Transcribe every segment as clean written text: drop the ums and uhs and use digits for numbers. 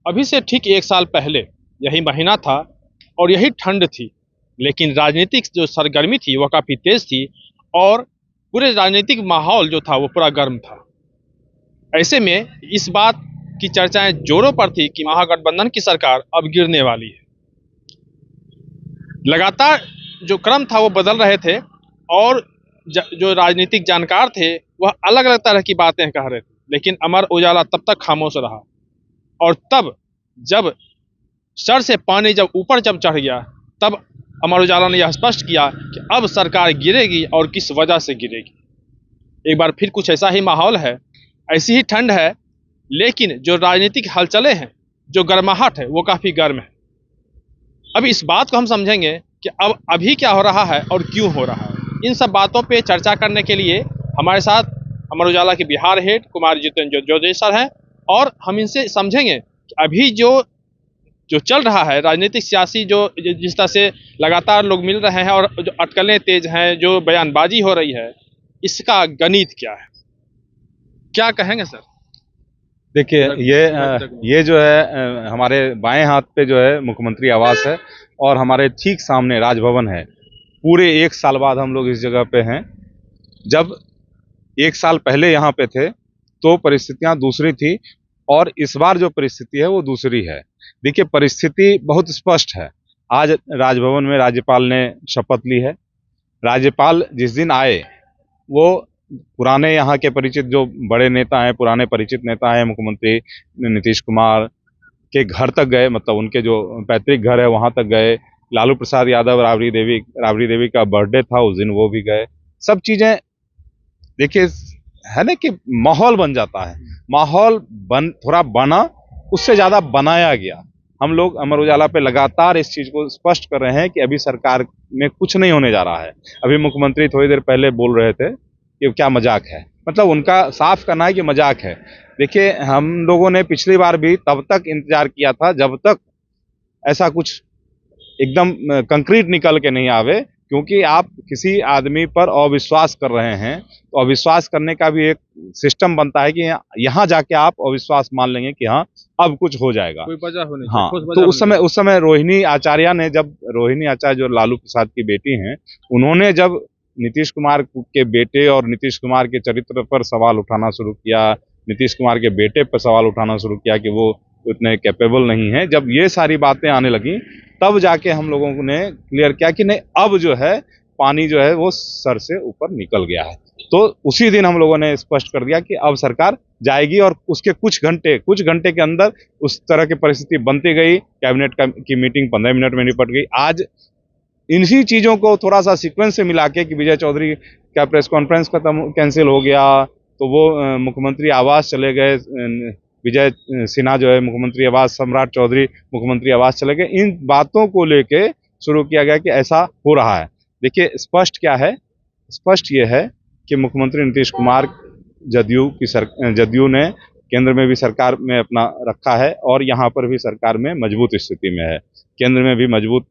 अभी से ठीक 1 साल पहले यही महीना था और यही ठंड थी, लेकिन राजनीतिक जो सरगर्मी थी वह काफ़ी तेज थी और पूरे राजनीतिक माहौल जो था वो पूरा गर्म था। ऐसे में इस बात की चर्चाएं जोरों पर थी कि महागठबंधन की सरकार अब गिरने वाली है। लगातार जो क्रम था वो बदल रहे थे और जो राजनीतिक जानकार थे वह अलग अलग तरह की बातें कह रहे थे, लेकिन अमर उजाला तब तक खामोश रहा। और तब जब सर से पानी जब ऊपर जब चढ़ गया, तब अमर उजाला ने यह स्पष्ट किया कि अब सरकार गिरेगी और किस वजह से गिरेगी। एक बार फिर कुछ ऐसा ही माहौल है, ऐसी ही ठंड है, लेकिन जो राजनीतिक हलचलें हैं, जो गर्माहट है, वो काफ़ी गर्म है। अब इस बात को हम समझेंगे कि अब अभी क्या हो रहा है और क्यों हो रहा है। इन सब बातों पे चर्चा करने के लिए हमारे साथ अमर उजाला के बिहार हेड कुमार जितेंद्र जोशी सर हैं और हम इनसे समझेंगे कि अभी जो चल रहा है राजनीतिक सियासी जो जिस तरह से लगातार लोग मिल रहे हैं और जो अटकलें तेज हैं, जो बयानबाजी हो रही है, इसका गणित क्या है, क्या कहेंगे सर? देखिए, ये जो है हमारे बाएं हाथ पे जो है मुख्यमंत्री आवास है और हमारे ठीक सामने राजभवन है। पूरे 1 साल बाद हम लोग इस जगह पे हैं। जब 1 साल पहले यहाँ पे थे तो परिस्थितियाँ दूसरी थी और इस बार जो परिस्थिति है वो दूसरी है। देखिए, परिस्थिति बहुत स्पष्ट है। आज राजभवन में राज्यपाल ने शपथ ली है। राज्यपाल जिस दिन आए वो पुराने यहाँ के परिचित जो बड़े नेता हैं, पुराने परिचित नेता हैं, मुख्यमंत्री नीतीश कुमार के घर तक गए, मतलब उनके जो पैतृक घर है वहाँ तक गए। लालू प्रसाद यादव, राबड़ी देवी का बर्थडे था, उस दिन वो भी गए। सब चीजें देखिए है ना कि माहौल बन जाता है। माहौल थोड़ा बना, उससे ज्यादा बनाया गया। हम लोग अमर उजाला पे लगातार इस चीज को स्पष्ट कर रहे हैं कि अभी सरकार में कुछ नहीं होने जा रहा है। अभी मुख्यमंत्री थोड़ी देर पहले बोल रहे थे कि क्या मजाक है, मतलब उनका साफ करना है कि मजाक है। देखिए, हम लोगों ने पिछली बार भी तब तक इंतजार किया था जब तक ऐसा कुछ एकदम कंक्रीट निकल के नहीं आवे, क्योंकि आप किसी आदमी पर अविश्वास कर रहे हैं तो अविश्वास करने का भी एक सिस्टम बनता है कि यहाँ जाके आप अविश्वास मान लेंगे कि हाँ अब कुछ हो जाएगा, कोई वजह होनी हाँ। तो उस समय रोहिणी आचार्य ने, जब रोहिणी आचार्य जो लालू प्रसाद की बेटी हैं, उन्होंने जब नीतीश कुमार के बेटे और नीतीश कुमार के चरित्र पर सवाल उठाना शुरू किया, नीतीश कुमार के बेटे पर सवाल उठाना शुरू किया कि वो उतने कैपेबल नहीं है, जब ये सारी बातें आने लगी तब जाके हम लोगों ने क्लियर किया कि नहीं, अब जो है पानी जो है वो सर से ऊपर निकल गया है। तो उसी दिन हम लोगों ने स्पष्ट कर दिया कि अब सरकार जाएगी और उसके कुछ घंटे के अंदर उस तरह की परिस्थिति बनती गई। कैबिनेट की मीटिंग 15 मिनट में निपट गई। आज इन्हीं चीजों को थोड़ा सा सीक्वेंस से मिला के कि विजय चौधरी का प्रेस कॉन्फ्रेंस कैंसिल हो गया तो वो मुख्यमंत्री आवास चले गए, विजय सिन्हा जो है मुख्यमंत्री आवास, सम्राट चौधरी मुख्यमंत्री आवास चले गए। इन बातों को लेके शुरू किया गया कि ऐसा हो रहा है। देखिए, स्पष्ट क्या है? स्पष्ट ये है कि मुख्यमंत्री नीतीश कुमार जदयू ने केंद्र में भी सरकार में अपना रखा है और यहाँ पर भी सरकार में मजबूत स्थिति में है। केंद्र में भी मजबूत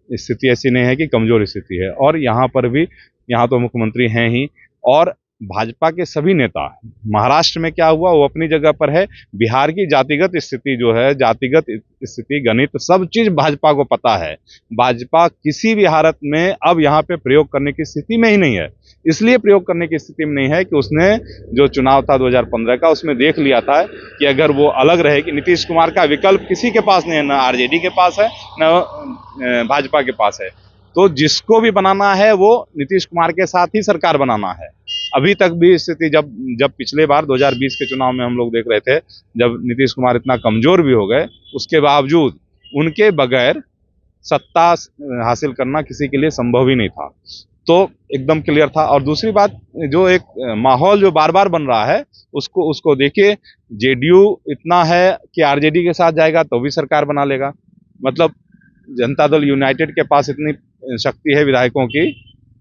स्थिति ऐसी नहीं है कि कमजोर स्थिति है, और यहाँ पर भी, यहाँ तो मुख्यमंत्री हैं ही, और भाजपा के सभी नेता। महाराष्ट्र में क्या हुआ वो अपनी जगह पर है। बिहार की जातिगत स्थिति जो है, जातिगत स्थिति, गणित, सब चीज भाजपा को पता है। भाजपा किसी भी हालत में अब यहाँ पे प्रयोग करने की स्थिति में ही नहीं है। इसलिए प्रयोग करने की स्थिति में नहीं है कि उसने जो चुनाव था 2015 का, उसमें देख लिया था कि अगर वो अलग रहे कि नीतीश कुमार का विकल्प किसी के पास नहीं है, न आरजेडी के पास है न भाजपा के पास है। तो जिसको भी बनाना है वो नीतीश कुमार के साथ ही सरकार बनाना है। अभी तक भी स्थिति, जब पिछले बार 2020 के चुनाव में हम लोग देख रहे थे, जब नीतीश कुमार इतना कमजोर भी हो गए, उसके बावजूद उनके बगैर सत्ता हासिल करना किसी के लिए संभव ही नहीं था। तो एकदम क्लियर था। और दूसरी बात, जो एक माहौल जो बार बार बन रहा है, उसको देखिए, जेडीयू इतना है कि आरजेडी के साथ जाएगा तो भी सरकार बना लेगा। मतलब जनता दल यूनाइटेड के पास इतनी शक्ति है विधायकों की,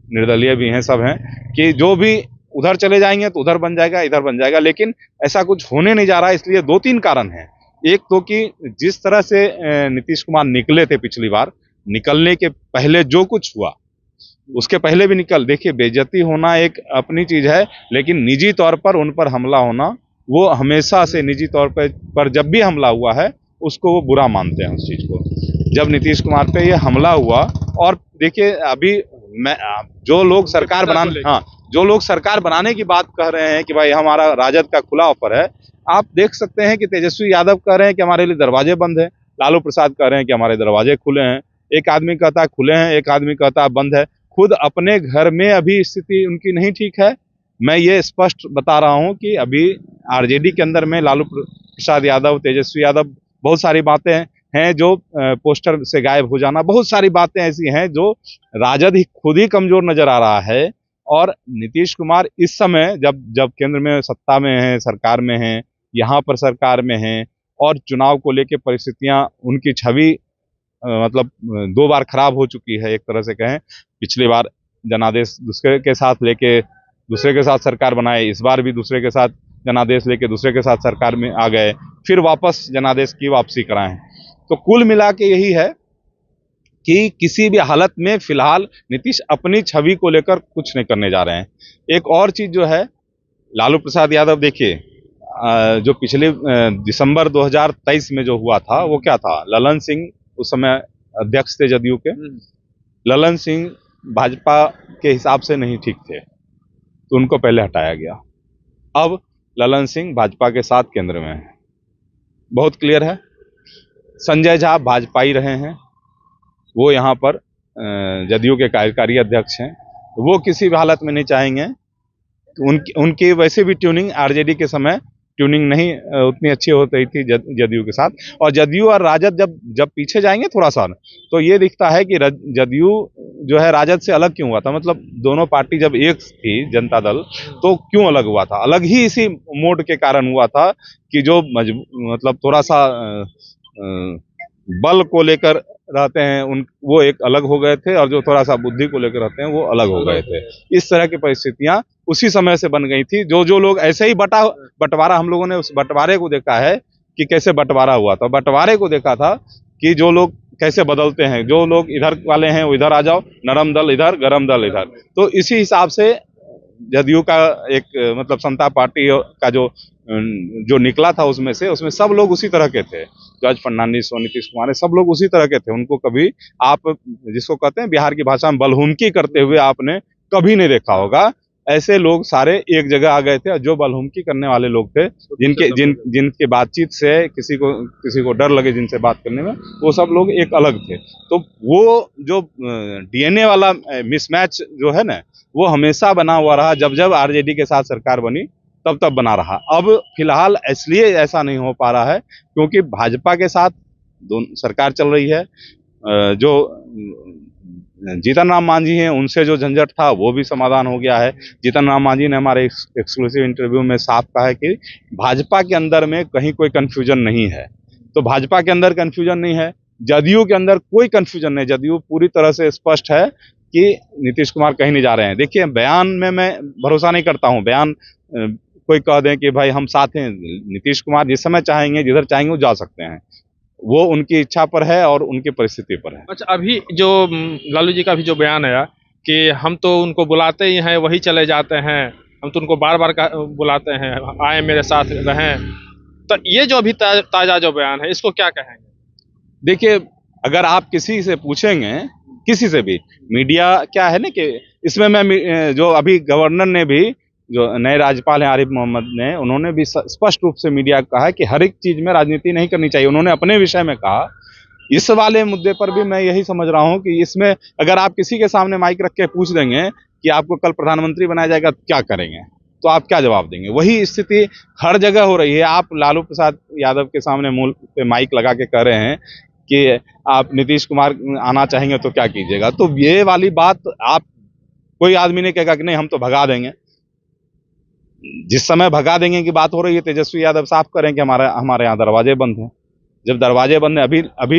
निर्दलीय भी हैं, सब हैं, कि जो भी उधर चले जाएंगे तो उधर बन जाएगा, इधर बन जाएगा। लेकिन ऐसा कुछ होने नहीं जा रहा है। इसलिए 2-3 कारण हैं। एक तो कि जिस तरह से नीतीश कुमार निकले थे पिछली बार, निकलने के पहले जो कुछ हुआ, उसके पहले भी देखिए, बेइज्जती होना एक अपनी चीज है, लेकिन निजी तौर पर उन पर हमला होना, वो हमेशा से निजी तौर पर जब भी हमला हुआ है उसको वो बुरा मानते हैं उस चीज़ को। जब नीतीश कुमार पे ये हमला हुआ, और देखिए अभी मैं जो लोग सरकार बनाने जो लोग सरकार बनाने की बात कह रहे हैं कि भाई हमारा राजद का खुला ऑफर है, आप देख सकते हैं कि तेजस्वी यादव कह रहे हैं कि हमारे लिए दरवाजे बंद है, लालू प्रसाद कह रहे हैं कि हमारे दरवाजे खुले हैं, एक आदमी कहता है खुले हैं, एक आदमी कहता है बंद है। खुद अपने घर में अभी स्थिति उनकी नहीं ठीक है। मैं ये स्पष्ट बता रहा हूं कि अभी आरजेडी के अंदर में लालू प्रसाद यादव, तेजस्वी यादव, बहुत सारी बातें हैं जो पोस्टर से गायब हो जाना, बहुत सारी बातें ऐसी हैं जो राजद ही खुद ही कमजोर नजर आ रहा है। और नीतीश कुमार इस समय जब केंद्र में सत्ता में है, सरकार में है, यहाँ पर सरकार में है, और चुनाव को लेकर परिस्थितियां, उनकी छवि मतलब 2 बार खराब हो चुकी है एक तरह से कहें। पिछली बार जनादेश दूसरे के साथ लेके दूसरे के साथ सरकार बनाए, इस बार भी दूसरे के साथ जनादेश लेके दूसरे के साथ सरकार में आ गए, फिर वापस जनादेश की वापसी कराएं। तो कुल मिला के यही है कि किसी भी हालत में फिलहाल नीतीश अपनी छवि को लेकर कुछ नहीं करने जा रहे हैं। एक और चीज जो है, लालू प्रसाद यादव देखिए, जो पिछले दिसंबर 2023 में जो हुआ था वो क्या था, ललन सिंह उस समय अध्यक्ष थे जदयू के, ललन सिंह भाजपा के हिसाब से नहीं ठीक थे तो उनको पहले हटाया गया। अब ललन सिंह भाजपा के साथ केंद्र में है, बहुत क्लियर है। संजय झा भाजपाई रहे हैं, वो यहाँ पर जदयू के कार्यकारी अध्यक्ष हैं, वो किसी भी हालत में नहीं चाहेंगे। तो उनकी वैसे भी ट्यूनिंग आरजेडी के समय ट्यूनिंग नहीं उतनी अच्छी हो रही थी जदयू के साथ। और जदयू और राजद जब पीछे जाएंगे थोड़ा सा, तो ये दिखता है कि जदयू जो है राजद से अलग क्यों हुआ था। मतलब दोनों पार्टी जब एक थी जनता दल, तो क्यों अलग हुआ था? अलग ही इसी मोड के कारण हुआ था कि जो मतलब थोड़ा सा बल को लेकर रहते हैं वो एक अलग हो गए थे, और जो थोड़ा सा बुद्धि को लेकर रहते हैं वो अलग हो गए थे। इस तरह की परिस्थितियां उसी समय से बन गई थी। जो लोग ऐसे ही बंटवारा, हम लोगों ने उस बंटवारे को देखा है कि कैसे बंटवारा हुआ था। बंटवारे को देखा था कि जो लोग कैसे बदलते हैं, जो लोग इधर वाले हैं वो इधर आ जाओ, नरम दल इधर, गरम दल इधर। तो इसी हिसाब से जदयू का एक मतलब समता पार्टी का जो निकला था उसमें सब लोग उसी तरह के थे। जॉर्ज फर्नांडिस और नीतीश कुमार, सब लोग उसी तरह के थे। उनको कभी आप जिसको कहते हैं बिहार की भाषा में बलहुमकी करते हुए आपने कभी नहीं देखा होगा। ऐसे लोग सारे एक जगह आ गए थे, और जो बलहुमकी करने वाले लोग थे, जिनके बातचीत से किसी को डर लगे जिनसे बात करने में, वो सब लोग एक अलग थे। तो वो जो डीएनए वाला मिसमैच जो है ना, वो हमेशा बना हुआ रहा। जब आरजेडी के साथ सरकार बनी तब बना रहा। अब फिलहाल इसलिए ऐसा नहीं हो पा रहा है क्योंकि भाजपा के साथ सरकार चल रही है। जो जीतन राम मांझी हैं, उनसे जो झंझट था वो भी समाधान हो गया है। जीतन राम मांझी ने हमारे एक्सक्लूसिव इंटरव्यू में साफ कहा है कि भाजपा के अंदर में कहीं कोई कंफ्यूजन नहीं है। तो भाजपा के अंदर कंफ्यूजन नहीं है, जदयू के अंदर कोई कंफ्यूजन नहीं। जदयू पूरी तरह से स्पष्ट है कि नीतीश कुमार कहीं नहीं जा रहे हैं। देखिए, बयान में मैं भरोसा नहीं करता हूं। बयान कोई कह दें कि भाई हम साथ हैं, नीतीश कुमार जिस समय चाहेंगे, जिधर चाहेंगे वो जा सकते हैं। वो उनकी इच्छा पर है और उनकी परिस्थिति पर है। अच्छा, अभी जो लालू जी का भी जो बयान आया कि हम तो उनको बुलाते ही हैं, वही चले जाते हैं, हम तो उनको बार बार बुलाते हैं, आए मेरे साथ रहें, तो ये जो अभी ताजा जो बयान है, इसको क्या कहेंगे? देखिए, अगर आप किसी से पूछेंगे, किसी से भी, मीडिया क्या है ना कि इसमें मैं जो अभी गवर्नर ने भी, जो नए राज्यपाल हैं आरिफ मोहम्मद ने, उन्होंने भी स्पष्ट रूप से मीडिया को कहा कि हर एक चीज में राजनीति नहीं करनी चाहिए। उन्होंने अपने विषय में कहा। इस वाले मुद्दे पर भी मैं यही समझ रहा हूं कि इसमें अगर आप किसी के सामने माइक रख के पूछ देंगे कि आपको कल प्रधानमंत्री बनाया जाएगा तो क्या करेंगे, तो आप क्या जवाब देंगे? वही स्थिति हर जगह हो रही है। आप लालू प्रसाद यादव के सामने मुंह पे माइक लगा के कह रहे हैं कि आप नीतीश कुमार आना चाहेंगे तो क्या कीजिएगा। तो ये वाली बात आप, कोई आदमी नहीं कहेगा कि नहीं हम तो भगा देंगे। जिस समय भगा देंगे की बात हो रही है, तेजस्वी यादव साफ करें कि हमारे यहाँ दरवाजे बंद हैं। जब दरवाजे बंद हैं,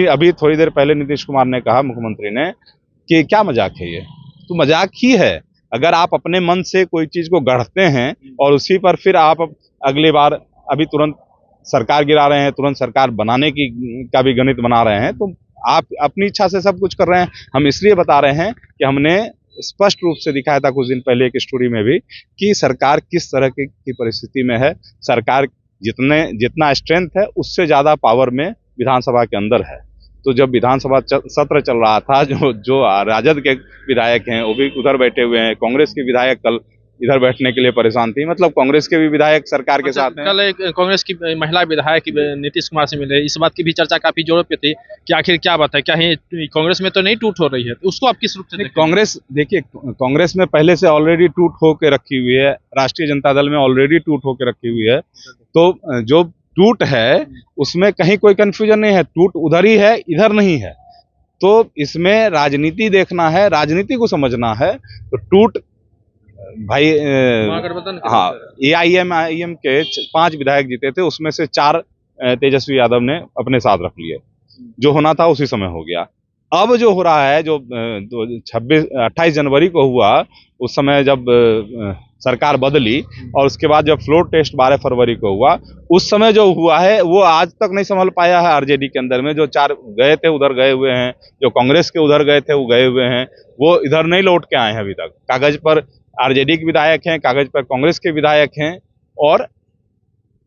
अभी थोड़ी देर पहले नीतीश कुमार ने कहा, मुख्यमंत्री ने, कि क्या मजाक है ये? तो मजाक ही है। अगर आप अपने मन से कोई चीज को गढ़ते हैं और उसी पर फिर आप अगली बार अभी तुरंत सरकार गिरा रहे हैं, तुरंत सरकार बनाने का भी गणित बना रहे हैं, तो आप अपनी इच्छा से सब कुछ कर रहे हैं। हम इसलिए बता रहे हैं कि हमने स्पष्ट रूप से दिखाया था कुछ दिन पहले एक स्टोरी में भी कि सरकार किस तरह की परिस्थिति में है। सरकार जितना स्ट्रेंथ है उससे ज्यादा पावर में विधानसभा के अंदर है। तो जब विधानसभा सत्र चल रहा था, जो जो राजद के विधायक हैं वो भी उधर बैठे हुए हैं, कांग्रेस के विधायक कल इधर बैठने के लिए परेशान थी। मतलब कांग्रेस के भी विधायक सरकार के साथ हैं। कल एक कांग्रेस की महिला विधायक नीतीश कुमार से मिले, इस बात की भी चर्चा काफी जोरों पे थी कि आखिर क्या बात है, क्या है कांग्रेस में तो नहीं टूट हो रही है, तो उसको आप किस रूप से देखते हैं? कांग्रेस, देखिए, कांग्रेस में पहले से ऑलरेडी टूट होकर रखी हुई है, राष्ट्रीय जनता दल में ऑलरेडी टूट होकर रखी हुई है। तो जो टूट है उसमें कहीं कोई कंफ्यूजन नहीं है, टूट उधर ही है, इधर नहीं है। तो इसमें राजनीति देखना है, राजनीति को समझना है। तो टूट भाई हाँ, AIM के 5 विधायक जीते थे, उसमें से 4 तेजस्वी यादव ने अपने साथ रख लिए। जो होना था उसी समय हो गया। अब जो हो रहा है, जो 28 जनवरी को हुआ, उस समय जब सरकार बदली और उसके बाद जब फ्लोर टेस्ट 12 फरवरी को हुआ, उस समय जो हुआ है वो आज तक नहीं संभल पाया है। आरजेडी के अंदर में जो 4 गए थे उधर गए हुए हैं, जो कांग्रेस के उधर गए थे वो गए हुए हैं, वो इधर नहीं लौट के आए हैं अभी तक। कागज पर आरजेडी के विधायक हैं, कागज पर कांग्रेस के विधायक हैं, और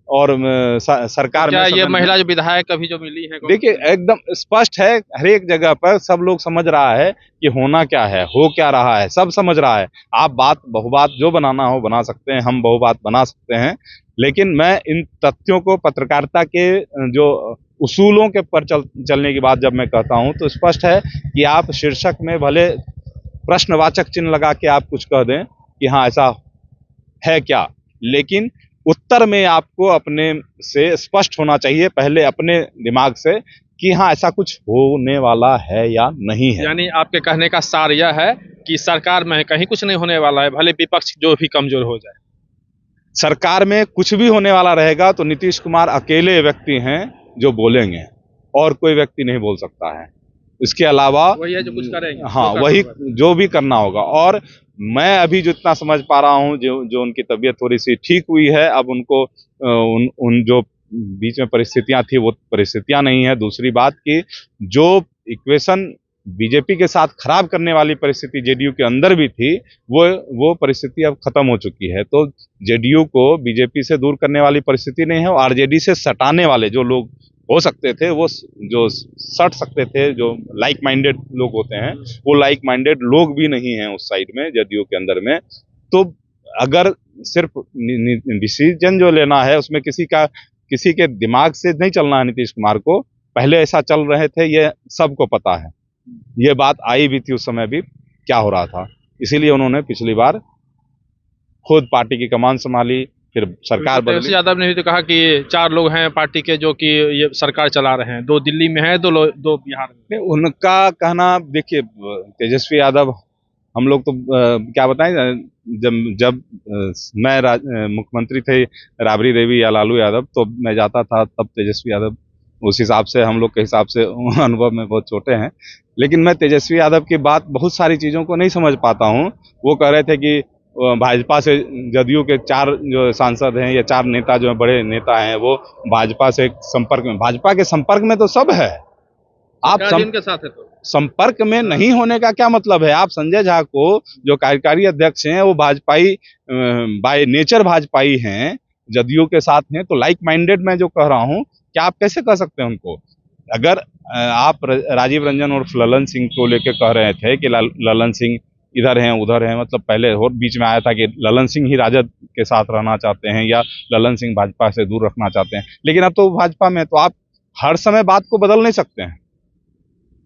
सरकार क्या में ये महिला जो विधायक अभी जो मिली है, देखिए एकदम स्पष्ट है, हर एक जगह पर सब लोग समझ रहा है कि होना क्या है, हो क्या रहा है, सब समझ रहा है। आप बात बहुबात जो बनाना हो बना सकते हैं, हम बहुबात बना सकते हैं, लेकिन मैं इन तथ्यों को, पत्रकारिता के जो उसूलों के पर चलने की बात जब मैं कहता हूं, तो स्पष्ट है कि आप शीर्षक में भले प्रश्नवाचक चिन्ह लगा के आप कुछ कह दें कि हाँ ऐसा है क्या, लेकिन उत्तर में आपको अपने से स्पष्ट होना चाहिए, पहले अपने दिमाग से, कि हाँ ऐसा कुछ होने वाला है या नहीं है। यानी आपके कहने का सार यह है कि सरकार में कहीं कुछ नहीं होने वाला है, भले विपक्ष जो भी कमजोर हो जाए। सरकार में कुछ भी होने वाला रहेगा तो नीतीश कुमार अकेले व्यक्ति हैं जो बोलेंगे, और कोई व्यक्ति नहीं बोल सकता है। इसके अलावा वही है जो कुछ करेंगे, हाँ, वही जो भी करना होगा। और मैं अभी जितना समझ पा रहा हूँ, जो उनकी तबीयत थोड़ी सी ठीक हुई है, अब उनको उन जो बीच में परिस्थितियां थी वो परिस्थितियां नहीं है। दूसरी बात कि जो इक्वेशन बीजेपी के साथ खराब करने वाली परिस्थिति जेडीयू के अंदर भी थी, वो परिस्थिति अब खत्म हो चुकी है। तो जेडीयू को बीजेपी से दूर करने वाली परिस्थिति नहीं है, और आरजेडी से सटाने वाले जो लोग हो सकते थे, वो जो सट सकते थे, जो लाइक माइंडेड लोग होते हैं, वो लाइक माइंडेड लोग भी नहीं हैं उस साइड में, जेडीयू के अंदर में। तो अगर सिर्फ डिसीजन जो लेना है उसमें किसी के दिमाग से नहीं चलना है। नीतीश कुमार को पहले ऐसा चल रहे थे, ये सबको पता है, ये बात आई भी थी उस समय भी क्या हो रहा था। इसीलिए उन्होंने पिछली बार खुद पार्टी की कमान संभाली, फिर सरकार बदली। तेजस्वी यादव ने भी तो कहा कि 4 लोग हैं पार्टी के जो कि ये सरकार चला रहे हैं, 2 दिल्ली में है, 2 बिहार में। उनका कहना, देखिए, तेजस्वी यादव, हम लोग तो क्या बताएं, जब मैं मुख्यमंत्री थे राबड़ी देवी या लालू यादव, तो मैं जाता था, तब तेजस्वी यादव, उस हिसाब से हम लोग के हिसाब से अनुभव में बहुत छोटे हैं, लेकिन मैं तेजस्वी यादव की बात, बहुत सारी चीज़ों को नहीं समझ पाता हूँ। वो कह रहे थे कि भाजपा से जदयू के 4 जो सांसद हैं या 4 नेता जो बड़े नेता हैं, वो भाजपा से संपर्क में, भाजपा के संपर्क में तो सब है। आप के साथ है, तो संपर्क में नहीं होने का क्या मतलब है? आप संजय झा को, जो कार्यकारी अध्यक्ष हैं, वो भाजपाई, बाय नेचर भाजपाई हैं, जदयू के साथ हैं, तो लाइक माइंडेड मैं जो कह रहा हूँ, क्या आप कैसे कह सकते हैं उनको? अगर आप राजीव रंजन और ललन सिंह को लेकर कह रहे थे कि ललन सिंह इधर हैं उधर हैं, मतलब पहले और बीच में आया था कि ललन सिंह ही राजद के साथ रहना चाहते हैं या ललन सिंह भाजपा से दूर रखना चाहते हैं, लेकिन अब तो भाजपा में, तो आप हर समय बात को बदल नहीं सकते हैं।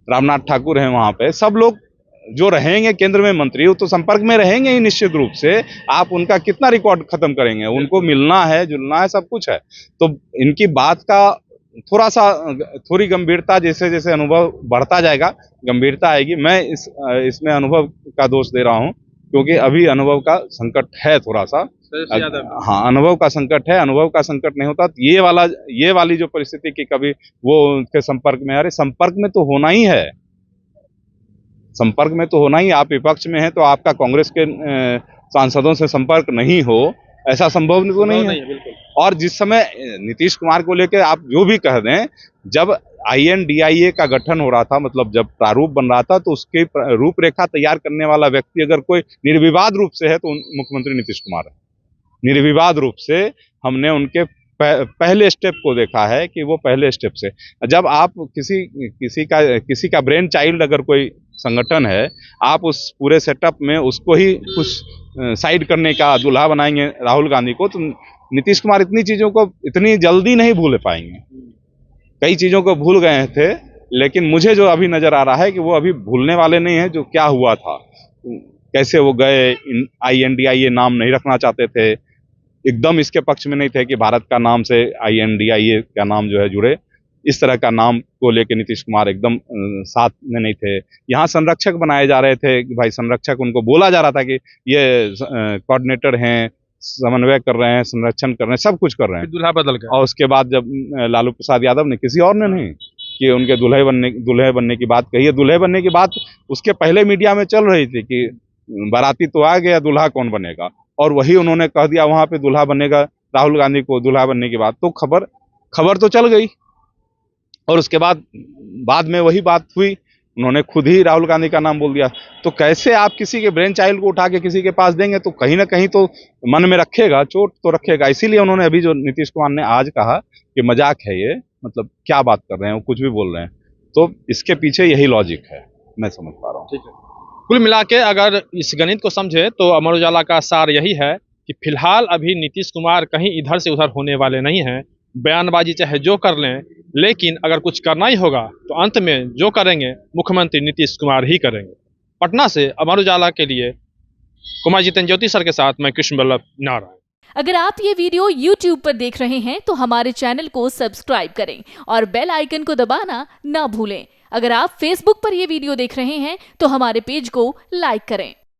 रामनाथ ठाकुर हैं वहां पे, सब लोग जो रहेंगे केंद्र में मंत्री, वो तो संपर्क में रहेंगे ही निश्चित रूप से। आप उनका कितना रिकॉर्ड खत्म करेंगे? उनको मिलना है, जुलना है, सब कुछ है। तो इनकी बात का थोड़ी गंभीरता, जैसे जैसे अनुभव बढ़ता जाएगा गंभीरता आएगी। मैं इसमें अनुभव का दोष दे रहा हूं, क्योंकि अभी अनुभव का संकट है थोड़ा सा। हाँ, अनुभव का संकट है। अनुभव का संकट नहीं होता तो ये वाली जो परिस्थिति की कभी वो उनके संपर्क में, अरे संपर्क में तो होना ही है, संपर्क में तो होना ही। आप विपक्ष में हैं तो आपका कांग्रेस के सांसदों से संपर्क नहीं हो, ऐसा संभव तो नहीं है। और जिस समय नीतीश कुमार को लेकर आप जो भी कह दें, जब INDIA का गठन हो रहा था, मतलब जब प्रारूप बन रहा था, तो उसकी रूपरेखा तैयार करने वाला व्यक्ति अगर कोई निर्विवाद रूप से है तो मुख्यमंत्री नीतीश कुमार है। निर्विवाद रूप से हमने उनके पहले स्टेप को देखा है कि वो पहले स्टेप से जब आप किसी का ब्रेन चाइल्ड अगर कोई संगठन है, आप उस पूरे सेटअप में उसको ही कुछ साइड करने का दूल्हा बनाएंगे राहुल गांधी को, तो नीतीश कुमार इतनी चीज़ों को इतनी जल्दी नहीं भूल पाएंगे। कई चीज़ों को भूल गए थे, लेकिन मुझे जो अभी नज़र आ रहा है कि वो अभी भूलने वाले नहीं है। जो क्या हुआ था, कैसे वो गए, INDIA नाम नहीं रखना चाहते थे, एकदम इसके पक्ष में नहीं थे कि भारत का नाम से INDIA का नाम जो है जुड़े, इस तरह का नाम को लेके नीतीश कुमार एकदम साथ में नहीं थे। यहाँ संरक्षक बनाए जा रहे थे कि भाई संरक्षक, उनको बोला जा रहा था कि ये कोऑर्डिनेटर हैं, समन्वय कर रहे हैं, संरक्षण कर रहे हैं, सब कुछ कर रहे हैं। दूल्हा बदल गया। और उसके बाद जब लालू प्रसाद यादव ने, किसी और ने नहीं, कि उनके दूल्हे बनने की बात कही है। दूल्हे बनने की बात उसके पहले मीडिया में चल रही थी कि बाराती तो आ गया, दूल्हा कौन बनेगा, और वही उन्होंने कह दिया वहां पे दूल्हा बनेगा राहुल गांधी को दूल्हा बनने की बात। तो खबर तो चल गई, और उसके बाद में वही बात हुई, उन्होंने खुद ही राहुल गांधी का नाम बोल दिया। तो कैसे आप किसी के ब्रेन चाइल्ड को उठा के किसी के पास देंगे, तो कहीं ना कहीं तो मन में रखेगा, चोट तो रखेगा। इसीलिए उन्होंने अभी जो नीतीश कुमार ने आज कहा कि मजाक है ये, मतलब क्या बात कर रहे हैं, वो कुछ भी बोल रहे हैं, तो इसके पीछे यही लॉजिक है, मैं समझ पा रहा हूँ। ठीक है, कुल मिला के अगर इस गणित को समझे तो अमर उजाला का सार यही है कि फिलहाल अभी नीतीश कुमार कहीं इधर से उधर होने वाले नहीं हैं। बयानबाजी चाहे जो कर लें, लेकिन अगर कुछ करना ही होगा तो अंत में जो करेंगे मुख्यमंत्री नीतीश कुमार ही करेंगे। पटना से अमर उजाला के लिए कुमार जितेंद्र ज्योति सर के साथ मैं कृष्ण बल्लभ नारायण। अगर आप ये वीडियो YouTube पर देख रहे हैं तो हमारे चैनल को सब्सक्राइब करें और बेल आइकन को दबाना ना भूलें। अगर आप Facebook पर ये वीडियो देख रहे हैं तो हमारे पेज को लाइक करें।